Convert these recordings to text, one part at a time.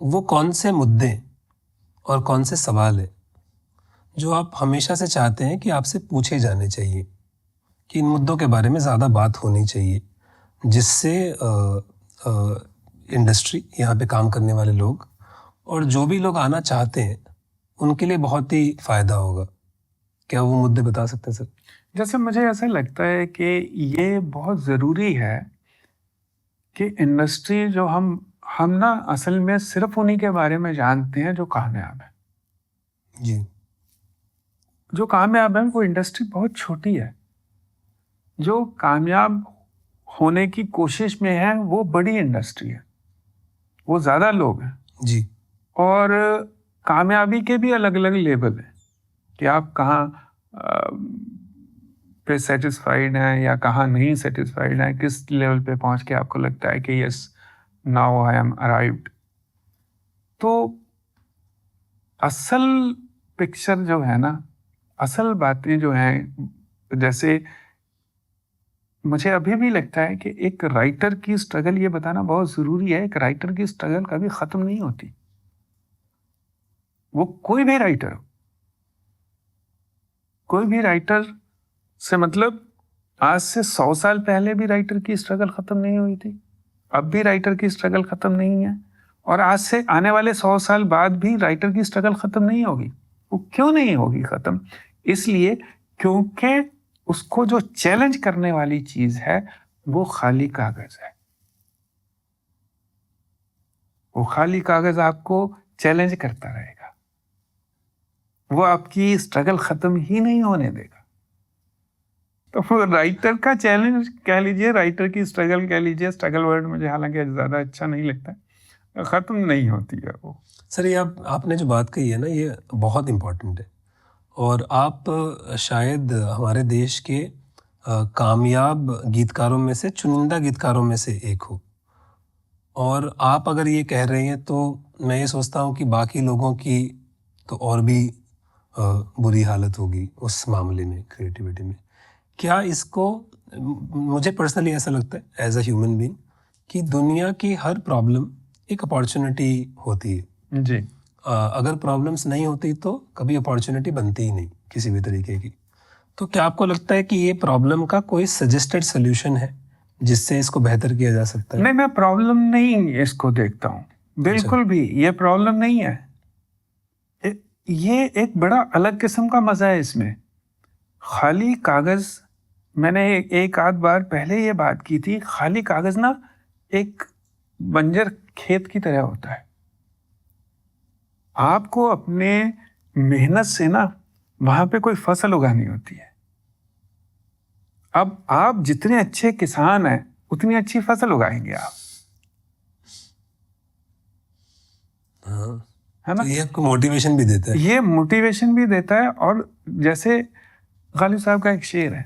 वो कौन से मुद्दे और कौन से सवाल है जो आप हमेशा से चाहते हैं कि आपसे पूछे जाने चाहिए, कि इन मुद्दों के बारे में ज़्यादा बात होनी चाहिए, जिससे इंडस्ट्री, यहाँ पे काम करने वाले लोग और जो भी लोग आना चाहते हैं उनके लिए बहुत ही फ़ायदा होगा? क्या वो मुद्दे बता सकते हैं सर? जैसे मुझे ऐसा लगता है कि ये बहुत ज़रूरी है कि इंडस्ट्री जो हम ना असल में सिर्फ उन्हीं के बारे में जानते हैं जो कामयाब है। जी। जो कामयाब है वो इंडस्ट्री बहुत छोटी है। जो कामयाब होने की कोशिश में है वो बड़ी इंडस्ट्री है, वो ज़्यादा लोग हैं। जी। और कामयाबी के भी अलग अलग लेवल हैं कि आप कहाँ पे सेटिस्फाइड हैं या कहाँ नहीं सेटिस्फाइड हैं, किस लेवल पे पहुंच के आपको लगता है कि yes now I am arrived. तो असल पिक्चर जो है ना, असल बातें जो हैं, जैसे मुझे अभी भी लगता है कि एक राइटर की स्ट्रगल ये बताना बहुत ज़रूरी है। एक राइटर की स्ट्रगल कभी ख़त्म नहीं होती, वो कोई भी राइटर हो। कोई भी राइटर से मतलब आज से 100 साल पहले भी राइटर की स्ट्रगल खत्म नहीं हुई थी, अब भी राइटर की स्ट्रगल खत्म नहीं है, और आज से आने वाले 100 साल बाद भी राइटर की स्ट्रगल खत्म नहीं होगी। वो क्यों नहीं होगी खत्म? इसलिए क्योंकि उसको जो चैलेंज करने वाली चीज है वो खाली कागज है। वो खाली कागज आपको चैलेंज करता रहेगा, वो आपकी स्ट्रगल खत्म ही नहीं होने देगा। तो राइटर का चैलेंज कह लीजिए, राइटर की स्ट्रगल कह लीजिए, स्ट्रगल वर्ड मुझे हालांकि ज़्यादा अच्छा नहीं लगता है, ख़त्म नहीं होती है वो। सर, ये आपने जो बात कही है ना, ये बहुत इम्पोर्टेंट है। और आप शायद हमारे देश के कामयाब गीतकारों में से, चुनिंदा गीतकारों में से एक हो। और आप अगर ये कह रहे हैं तो मैं ये सोचता हूँ कि बाकी लोगों की तो और भी बुरी हालत होगी उस मामले में, क्रिएटिविटी में। क्या इसको, मुझे पर्सनली ऐसा लगता है एज अ ह्यूमन बीइंग, कि दुनिया की हर प्रॉब्लम एक अपॉर्चुनिटी होती है। जी। अगर प्रॉब्लम्स नहीं होती तो कभी अपॉर्चुनिटी बनती ही नहीं किसी भी तरीके की। तो क्या आपको लगता है कि ये प्रॉब्लम का कोई सजेस्टेड सोल्यूशन है जिससे इसको बेहतर किया जा सकता है? नहीं, मैं प्रॉब्लम नहीं इसको देखता हूँ, बिल्कुल भी ये प्रॉब्लम नहीं है। ये एक बड़ा अलग किस्म का मजा है इसमें। खाली कागज, मैंने एक आध बार पहले ये बात की थी, खाली कागज ना एक बंजर खेत की तरह होता है। आपको अपने मेहनत से ना वहां पे कोई फसल उगानी होती है। अब आप जितने अच्छे किसान हैं उतनी अच्छी फसल उगाएंगे आप, हाँ। है ना? तो ये आपको मोटिवेशन भी देता है। ये मोटिवेशन भी देता है। और जैसे गालिब साहब का एक शेर है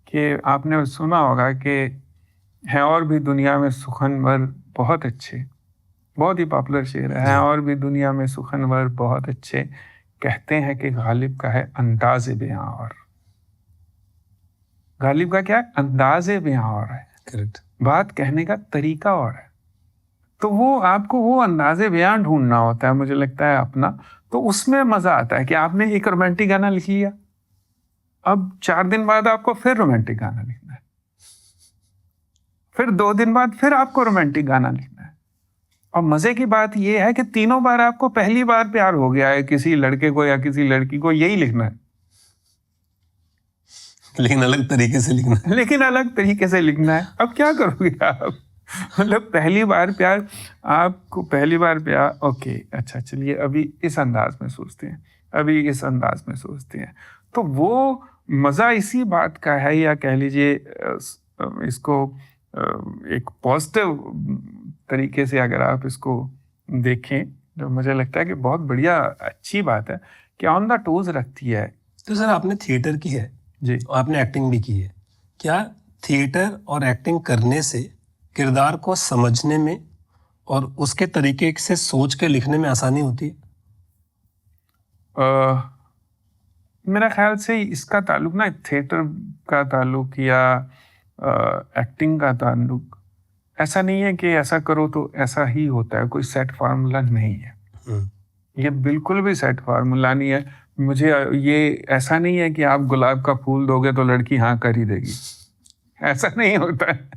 कि आपने सुना होगा कि हैं और भी दुनिया में सुखनवर बहुत अच्छे, बहुत ही पॉपुलर शेर है और भी दुनिया में सुखनवर बहुत अच्छे, कहते हैं कि गालिब का है अंदाज़े बयां और। गालिब का क्या है? अंदाज़े बयां और है। करेक्ट। बात कहने का तरीका और है। तो वो आपको वो अंदाज़े बयां ढूंढना होता है, मुझे लगता है अपना। तो उसमें मजा आता है कि आपने एक रोमांटिक गाना लिख लिया, अब 4 दिन बाद आपको फिर रोमांटिक गाना लिखना है, फिर 2 दिन बाद फिर आपको रोमांटिक गाना लिखना है। और मजे की बात यह है कि तीनों बार आपको पहली बार प्यार हो गया है किसी लड़के को या किसी लड़की को, यही लिखना है, लेकिन अलग तरीके से लिखना है। लेकिन अलग तरीके से लिखना है। अब क्या करोगे आप? मतलब पहली बार प्यार, आपको पहली बार प्यार, ओके अच्छा चलिए अभी इस अंदाज में सोचते हैं, अभी इस अंदाज में सोचते हैं। तो वो मजा इसी बात का है, या कह लीजिए इसको एक पॉजिटिव तरीके से अगर आप इसको देखें, जो मुझे लगता है कि बहुत बढ़िया अच्छी बात है कि ऑन द टोज रखती है। तो सर, आपने थिएटर की है जी, आपने एक्टिंग भी की है, क्या थिएटर और एक्टिंग करने से किरदार को समझने में और उसके तरीके से सोच के लिखने में आसानी होती है? मेरा ख्याल से इसका ताल्लुक ना थिएटर का ताल्लुक या एक्टिंग का ताल्लुक ऐसा नहीं है कि ऐसा करो तो ऐसा ही होता है, कोई सेट फार्मूला नहीं है। ये बिल्कुल भी सेट फार्मूला नहीं है। मुझे ये ऐसा नहीं है कि आप गुलाब का फूल दोगे तो लड़की हाँ कर ही देगी, ऐसा नहीं होता है।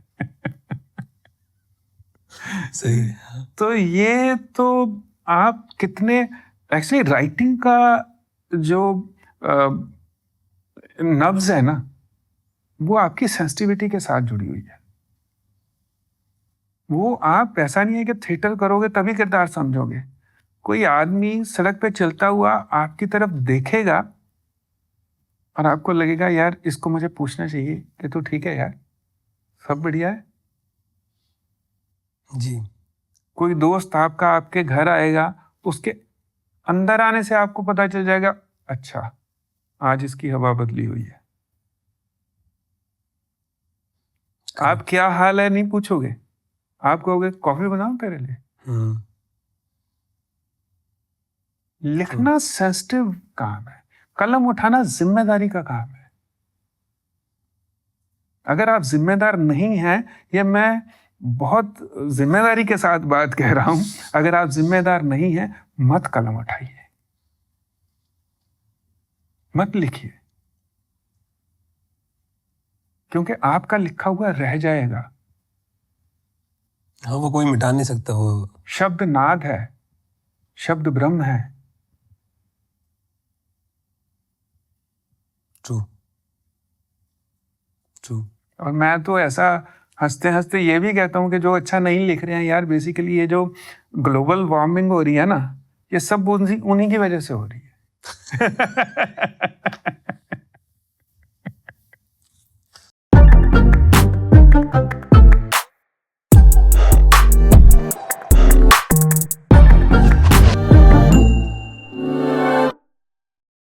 सही है। तो ये तो आप कितने एक्चुअली राइटिंग का जो नब्ज है ना, वो आपकी सेंसिटिविटी के साथ जुड़ी हुई है। वो आप ऐसा नहीं है कि थिएटर करोगे तभी किरदार समझोगे। कोई आदमी सड़क पे चलता हुआ आपकी तरफ देखेगा और आपको लगेगा यार इसको मुझे पूछना चाहिए कि तू ठीक है यार, सब बढ़िया है। जी। कोई दोस्त आपका आपके घर आएगा, उसके अंदर आने से आपको पता चल जाएगा अच्छा आज इसकी हवा बदली हुई है। आप क्या हाल है नहीं पूछोगे, आप कहोगे कॉफी बनाऊं तेरे लिए। लिखना सेंसिटिव काम है, कलम उठाना जिम्मेदारी का काम है। अगर आप जिम्मेदार नहीं हैं, ये मैं बहुत जिम्मेदारी के साथ बात कह रहा हूं, अगर आप जिम्मेदार नहीं हैं मत कलम उठाइए, मत लिखिए, क्योंकि आपका लिखा हुआ रह जाएगा। हाँ, वो कोई मिटा नहीं सकता। वो शब्द नाद है, शब्द ब्रह्म है। True true. और मैं तो ऐसा हंसते हंसते ये भी कहता हूँ कि जो अच्छा नहीं लिख रहे हैं यार, बेसिकली ये जो ग्लोबल वार्मिंग हो रही है ना, ये सब उन्हीं की वजह से हो रही है।